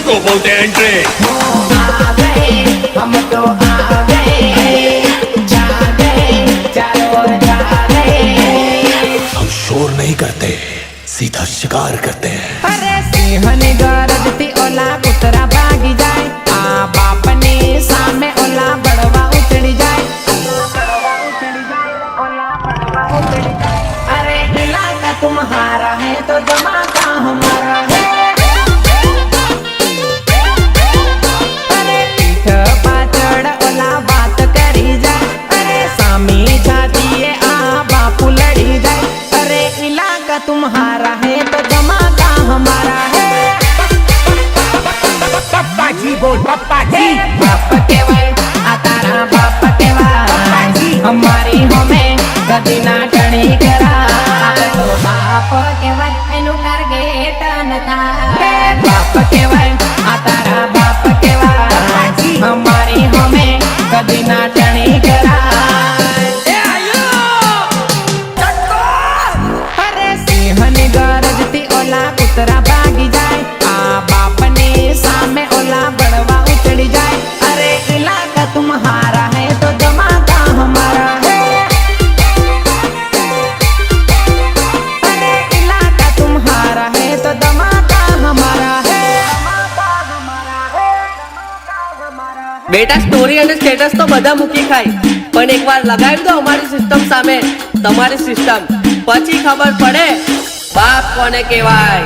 उसको बोलते हैं एंट्री। आ गए हम तो आ गए, जा गए चारों ओर जा गए। हम शोर नहीं करते, सीधा शिकार करते हैं। अरे सिंहनी गरजती ओला कुतरा भागी जाए, आ बाप ने सामे ओला बड़वा उछड़ी जाए। अरे इलाका तुम्हारा है तो धमाका हमारा है। अरे पीठ पाछड़ ओला बात करी जाए, अरे सामी जाती आ बापू लड़ी जाए। अरे इलाका तुम्हारा है तो धमाका हमारा है। पप्पा जी बोल, पप्पा जी। बाप केवल आ तारा बाप केवल, हमारी हमें कदी ना टणी करा। तो बाप केवल एनु कर गे टन था। बाप केवल आ तारा बाप केवल, हमारी हमें कदी ना टणी करा। अरे सिंहनी गरजती ओला कुतरा भागी जाए, आ बाप ने सामे ओला बड़वा उछड़ी जाए। अरे इलाका तुम्हारा है तो धमाका हमारा है। अरे इलाका तुम्हारा है तो धमाका हमारा है। બેટા સ્ટોરી અને સ્ટેટસ તો બધા મૂકી ખાય, પણ એકવાર લગાવી દો અમારી સિસ્ટમ સામે તમારી સિસ્ટમ, પછી ખબર પડે બાપ કોને કહેવાય।